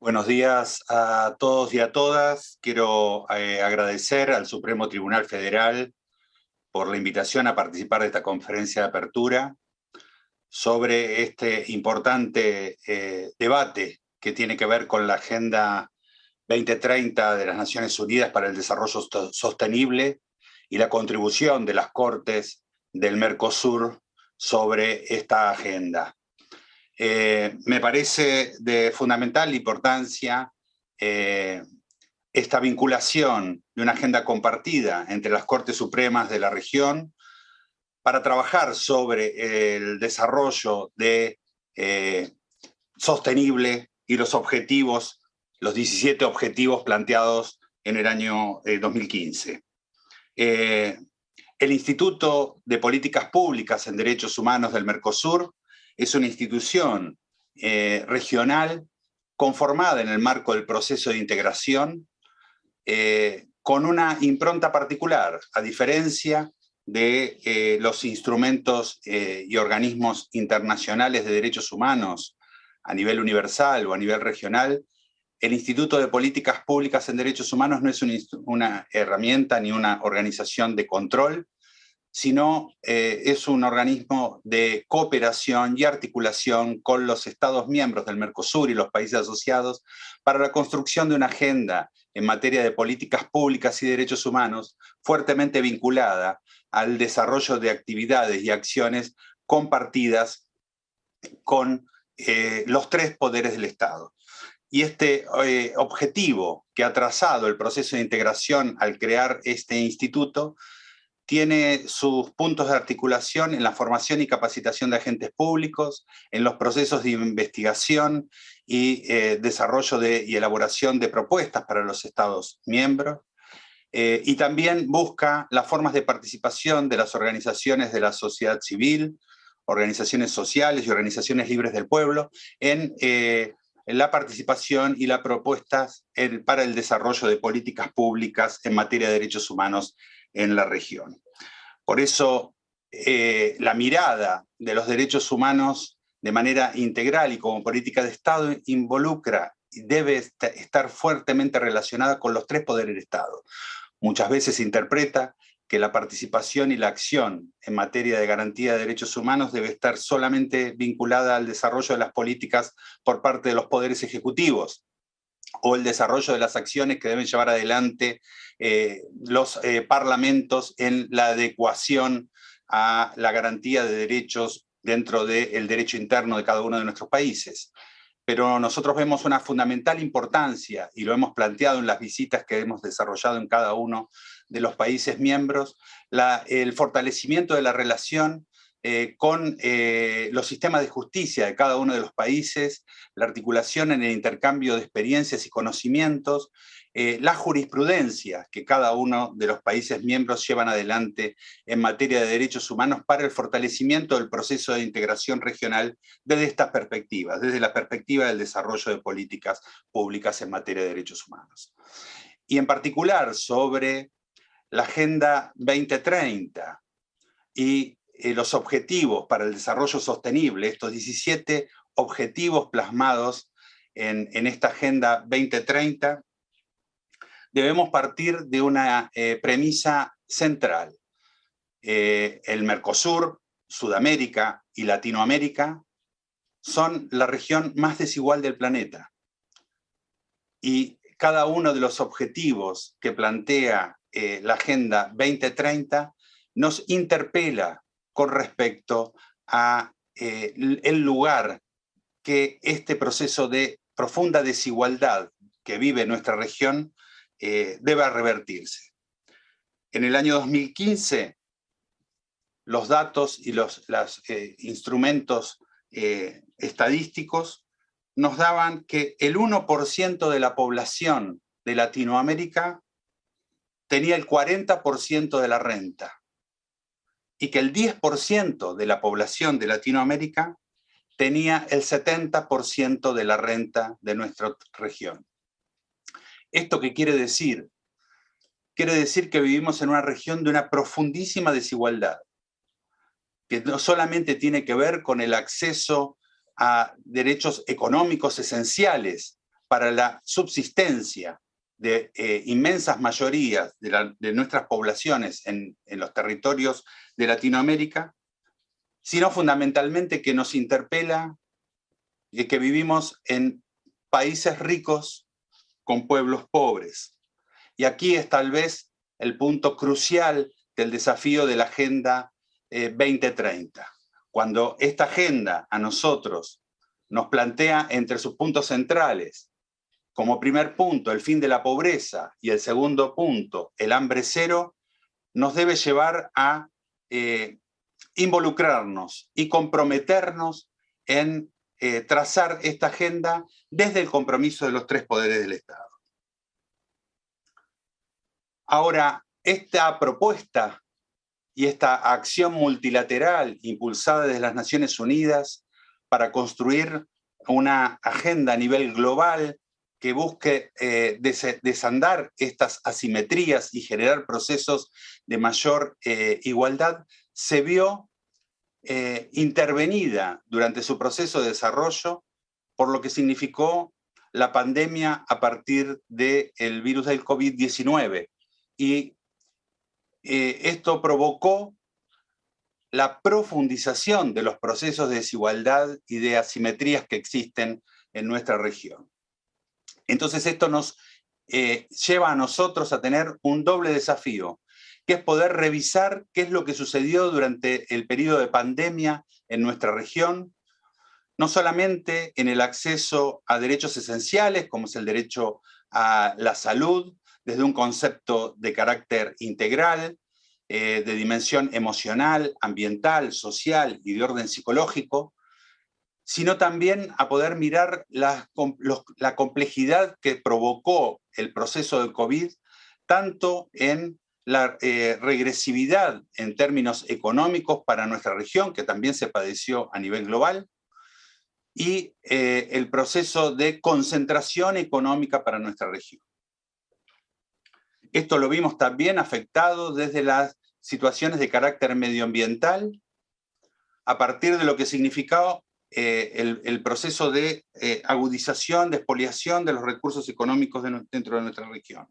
Buenos días a todos y a todas. Quiero agradecer al Supremo Tribunal Federal por la invitación a participar de esta conferencia de apertura sobre este importante debate que tiene que ver con la Agenda 2030 de las Naciones Unidas para el Desarrollo Sostenible y la contribución de las Cortes del Mercosur sobre esta agenda. Me parece de fundamental importancia esta vinculación de una agenda compartida entre las Cortes Supremas de la región para trabajar sobre el desarrollo sostenible y los objetivos, los 17 objetivos planteados en el año 2015. El Instituto de Políticas Públicas en Derechos Humanos del Mercosur es una institución regional conformada en el marco del proceso de integración con una impronta particular, a diferencia de los instrumentos y organismos internacionales de derechos humanos a nivel universal o a nivel regional. El Instituto de Políticas Públicas en Derechos Humanos no es una herramienta ni una organización de control, sino es un organismo de cooperación y articulación con los Estados miembros del Mercosur y los países asociados para la construcción de una agenda en materia de políticas públicas y derechos humanos fuertemente vinculada al desarrollo de actividades y acciones compartidas con los tres poderes del Estado. Y este objetivo que ha trazado el proceso de integración al crear este instituto tiene sus puntos de articulación en la formación y capacitación de agentes públicos, en los procesos de investigación y desarrollo y elaboración de propuestas para los Estados miembros, y también busca las formas de participación de las organizaciones de la sociedad civil, organizaciones sociales y organizaciones libres del pueblo en la participación y las propuestas para el desarrollo de políticas públicas en materia de derechos humanos en la región. Por eso, la mirada de los derechos humanos de manera integral y como política de Estado involucra y debe estar fuertemente relacionada con los tres poderes del Estado. Muchas veces se interpreta que la participación y la acción en materia de garantía de derechos humanos debe estar solamente vinculada al desarrollo de las políticas por parte de los poderes ejecutivos, o el desarrollo de las acciones que deben llevar adelante los parlamentos en la adecuación a la garantía de derechos dentro del derecho interno de cada uno de nuestros países. Pero nosotros vemos una fundamental importancia, y lo hemos planteado en las visitas que hemos desarrollado en cada uno de los países miembros, el fortalecimiento de la relación con los sistemas de justicia de cada uno de los países, la articulación en el intercambio de experiencias y conocimientos, la jurisprudencia que cada uno de los países miembros llevan adelante en materia de derechos humanos para el fortalecimiento del proceso de integración regional desde estas perspectivas, desde la perspectiva del desarrollo de políticas públicas en materia de derechos humanos. Y en particular sobre la Agenda 2030 y los objetivos para el desarrollo sostenible, estos 17 objetivos plasmados en esta Agenda 2030, debemos partir de una premisa central. El Mercosur, Sudamérica y Latinoamérica son la región más desigual del planeta. Y cada uno de los objetivos que plantea la Agenda 2030 nos interpela con respecto a el lugar que este proceso de profunda desigualdad que vive nuestra región debe revertirse. En el año 2015, los datos y los instrumentos estadísticos nos daban que el 1% de la población de Latinoamérica tenía el 40% de la renta, y que el 10% de la población de Latinoamérica tenía el 70% de la renta de nuestra región. ¿Esto qué quiere decir? Quiere decir que vivimos en una región de una profundísima desigualdad, que no solamente tiene que ver con el acceso a derechos económicos esenciales para la subsistencia de inmensas mayorías de nuestras poblaciones en los territorios de Latinoamérica, sino fundamentalmente que nos interpela que vivimos en países ricos con pueblos pobres. Y aquí es tal vez el punto crucial del desafío de la Agenda 2030. Cuando esta agenda a nosotros nos plantea entre sus puntos centrales, como primer punto, el fin de la pobreza, y el segundo punto, el hambre cero, nos debe llevar a involucrarnos y comprometernos en trazar esta agenda desde el compromiso de los tres poderes del Estado. Ahora, esta propuesta y esta acción multilateral impulsada desde las Naciones Unidas para construir una agenda a nivel global que busque desandar estas asimetrías y generar procesos de mayor igualdad, se vio intervenida durante su proceso de desarrollo por lo que significó la pandemia a partir del virus del COVID-19. Y esto provocó la profundización de los procesos de desigualdad y de asimetrías que existen en nuestra región. Entonces esto nos lleva a nosotros a tener un doble desafío, que es poder revisar qué es lo que sucedió durante el periodo de pandemia en nuestra región, no solamente en el acceso a derechos esenciales, como es el derecho a la salud, desde un concepto de carácter integral, de dimensión emocional, ambiental, social y de orden psicológico, sino también a poder mirar la complejidad que provocó el proceso del COVID, tanto en la regresividad en términos económicos para nuestra región, que también se padeció a nivel global, y el proceso de concentración económica para nuestra región. Esto lo vimos también afectado desde las situaciones de carácter medioambiental, a partir de lo que significaba el proceso de agudización, de expoliación de los recursos económicos dentro de nuestra región.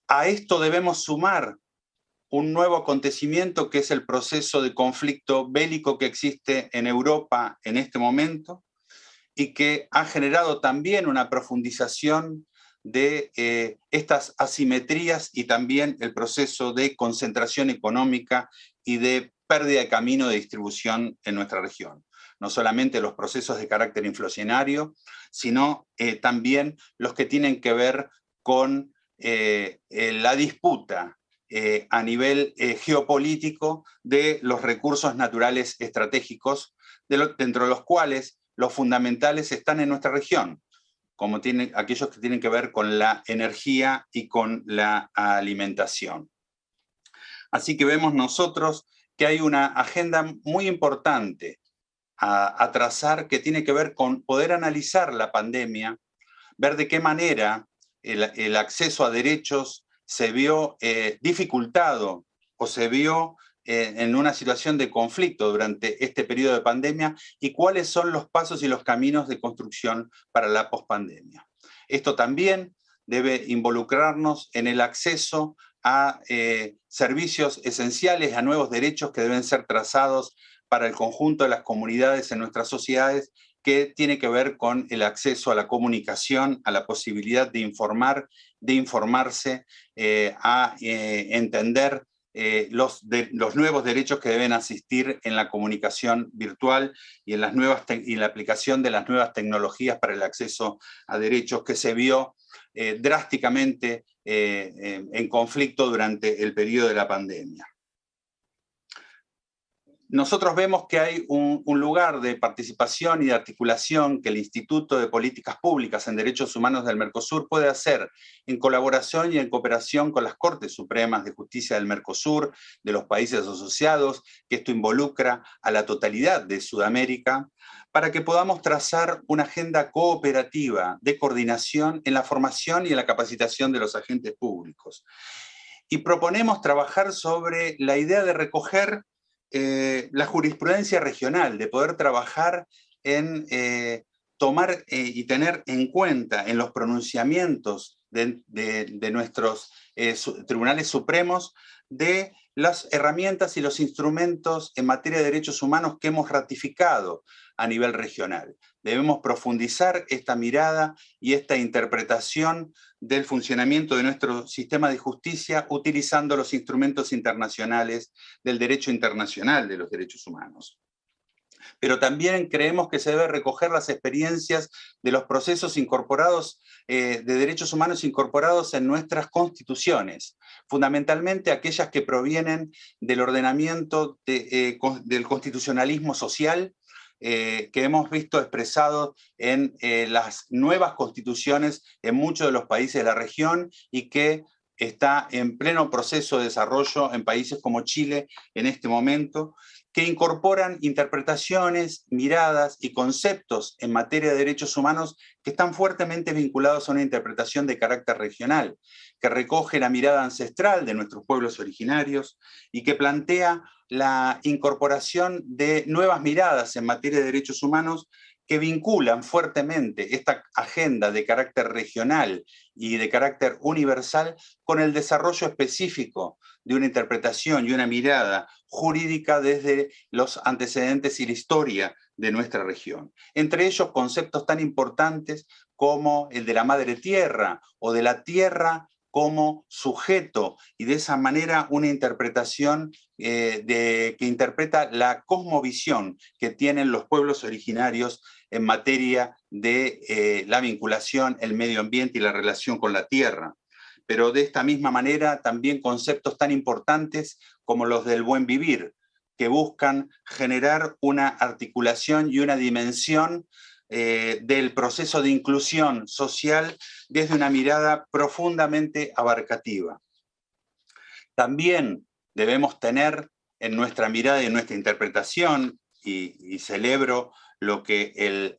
A esto debemos sumar un nuevo acontecimiento que es el proceso de conflicto bélico que existe en Europa en este momento y que ha generado también una profundización de estas asimetrías y también el proceso de concentración económica y de pérdida de camino de distribución en nuestra región. No solamente los procesos de carácter inflacionario, sino también los que tienen que ver con la disputa a nivel geopolítico de los recursos naturales estratégicos, dentro de los cuales los fundamentales están en nuestra región, como aquellos que tienen que ver con la energía y con la alimentación. Así que vemos nosotros que hay una agenda muy importante a trazar que tiene que ver con poder analizar la pandemia, ver de qué manera el acceso a derechos se vio dificultado o se vio en una situación de conflicto durante este periodo de pandemia y cuáles son los pasos y los caminos de construcción para la pospandemia. Esto también debe involucrarnos en el acceso a servicios esenciales, a nuevos derechos que deben ser trazados para el conjunto de las comunidades en nuestras sociedades, que tiene que ver con el acceso a la comunicación, a la posibilidad de informar, de informarse, a entender los nuevos derechos que deben asistir en la comunicación virtual y en la aplicación de las nuevas tecnologías para el acceso a derechos que se vio drásticamente en conflicto durante el periodo de la pandemia. Nosotros vemos que hay un lugar de participación y de articulación que el Instituto de Políticas Públicas en Derechos Humanos del Mercosur puede hacer en colaboración y en cooperación con las Cortes Supremas de Justicia del Mercosur, de los países asociados, que esto involucra a la totalidad de Sudamérica, para que podamos trazar una agenda cooperativa de coordinación en la formación y en la capacitación de los agentes públicos. Y proponemos trabajar sobre la idea de recoger la jurisprudencia regional, de poder trabajar en tomar y tener en cuenta en los pronunciamientos de nuestros tribunales supremos de las herramientas y los instrumentos en materia de derechos humanos que hemos ratificado a nivel regional. Debemos profundizar esta mirada y esta interpretación del funcionamiento de nuestro sistema de justicia utilizando los instrumentos internacionales del derecho internacional de los derechos humanos. Pero también creemos que se debe recoger las experiencias de los procesos incorporados, de derechos humanos incorporados en nuestras constituciones, fundamentalmente aquellas que provienen del ordenamiento del constitucionalismo social, que hemos visto expresado en las nuevas constituciones en muchos de los países de la región y que está en pleno proceso de desarrollo en países como Chile en este momento, que incorporan interpretaciones, miradas y conceptos en materia de derechos humanos que están fuertemente vinculados a una interpretación de carácter regional, que recoge la mirada ancestral de nuestros pueblos originarios y que plantea la incorporación de nuevas miradas en materia de derechos humanos que vinculan fuertemente esta agenda de carácter regional y de carácter universal con el desarrollo específico de una interpretación y una mirada jurídica desde los antecedentes y la historia de nuestra región. Entre ellos conceptos tan importantes como el de la madre tierra o de la tierra como sujeto, y de esa manera una interpretación que interpreta la cosmovisión que tienen los pueblos originarios en materia de la vinculación, el medio ambiente y la relación con la tierra. Pero de esta misma manera también conceptos tan importantes como los del buen vivir, que buscan generar una articulación y una dimensión del proceso de inclusión social desde una mirada profundamente abarcativa. También debemos tener en nuestra mirada y en nuestra interpretación, y celebro lo que el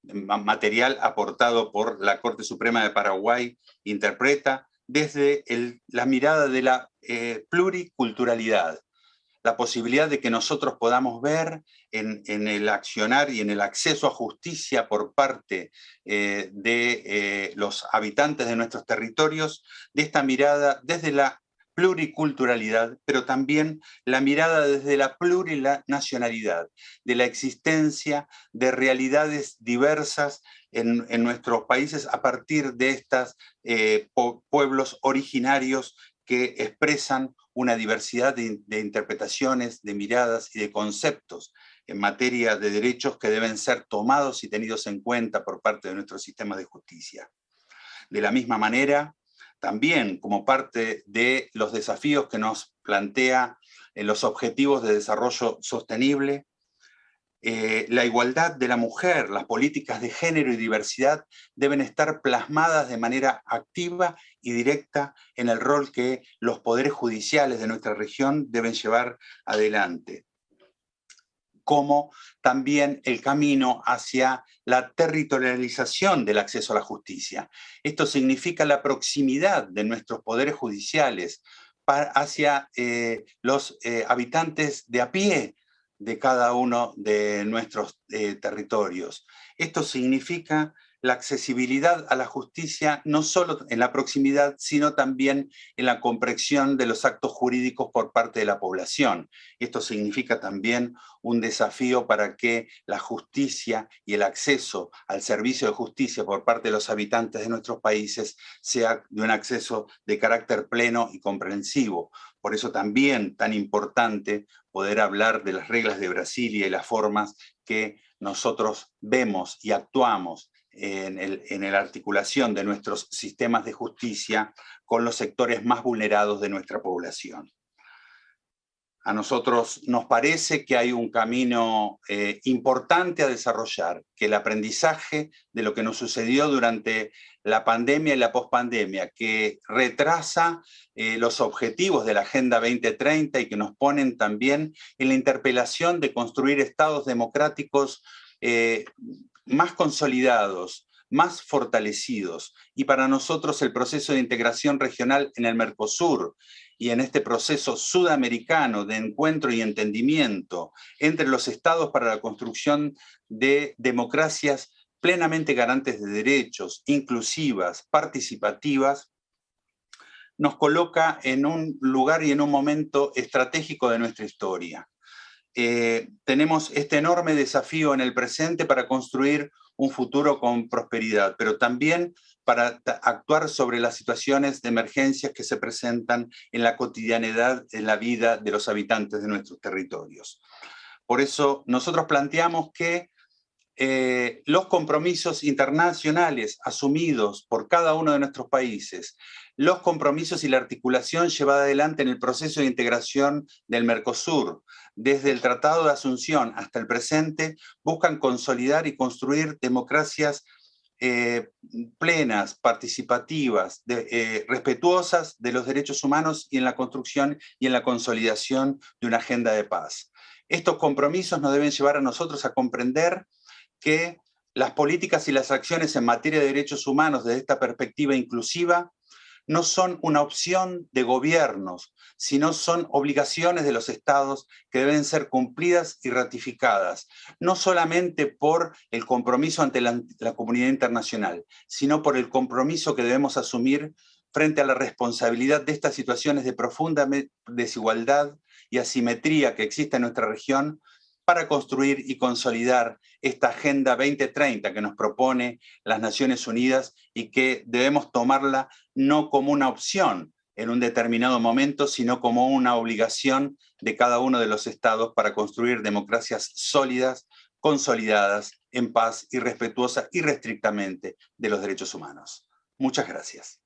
material aportado por la Corte Suprema de Paraguay interpreta desde la mirada de la pluriculturalidad, la posibilidad de que nosotros podamos ver en el accionar y en el acceso a justicia por parte de los habitantes de nuestros territorios, de esta mirada desde la pluriculturalidad, pero también la mirada desde la plurinacionalidad, de la existencia de realidades diversas en nuestros países a partir de estos pueblos originarios que expresan una diversidad de interpretaciones, de miradas y de conceptos en materia de derechos que deben ser tomados y tenidos en cuenta por parte de nuestro sistema de justicia. De la misma manera, también como parte de los desafíos que nos plantea los Objetivos de Desarrollo Sostenible, la igualdad de la mujer, las políticas de género y diversidad deben estar plasmadas de manera activa y directa en el rol que los poderes judiciales de nuestra región deben llevar adelante, como también el camino hacia la territorialización del acceso a la justicia. Esto significa la proximidad de nuestros poderes judiciales hacia los habitantes de a pie de cada uno de nuestros territorios. Esto significa la accesibilidad a la justicia no solo en la proximidad, sino también en la comprensión de los actos jurídicos por parte de la población. Esto significa también un desafío para que la justicia y el acceso al servicio de justicia por parte de los habitantes de nuestros países sea de un acceso de carácter pleno y comprensivo. Por eso también tan importante poder hablar de las reglas de Brasilia y las formas que nosotros vemos y actuamos en la articulación de nuestros sistemas de justicia con los sectores más vulnerados de nuestra población. A nosotros nos parece que hay un camino importante a desarrollar, que el aprendizaje de lo que nos sucedió durante la pandemia y la pospandemia, que retrasa los objetivos de la Agenda 2030 y que nos ponen también en la interpelación de construir estados democráticos más consolidados, más fortalecidos. Y para nosotros el proceso de integración regional en el Mercosur y en este proceso sudamericano de encuentro y entendimiento entre los estados para la construcción de democracias plenamente garantes de derechos, inclusivas, participativas, nos coloca en un lugar y en un momento estratégico de nuestra historia. Tenemos este enorme desafío en el presente para construir un futuro con prosperidad, pero también para actuar sobre las situaciones de emergencias que se presentan en la cotidianidad, en la vida de los habitantes de nuestros territorios. Por eso nosotros planteamos que los compromisos internacionales asumidos por cada uno de nuestros países, los compromisos y la articulación llevada adelante en el proceso de integración del Mercosur, desde el Tratado de Asunción hasta el presente, buscan consolidar y construir democracias plenas, participativas, respetuosas de los derechos humanos y en la construcción y en la consolidación de una agenda de paz. Estos compromisos nos deben llevar a nosotros a comprender que las políticas y las acciones en materia de derechos humanos desde esta perspectiva inclusiva no son una opción de gobiernos, sino son obligaciones de los estados que deben ser cumplidas y ratificadas, no solamente por el compromiso ante la comunidad internacional, sino por el compromiso que debemos asumir frente a la responsabilidad de estas situaciones de profunda desigualdad y asimetría que existe en nuestra región, para construir y consolidar esta Agenda 2030 que nos propone las Naciones Unidas y que debemos tomarla no como una opción en un determinado momento, sino como una obligación de cada uno de los estados para construir democracias sólidas, consolidadas, en paz y respetuosas irrestrictamente de los derechos humanos. Muchas gracias.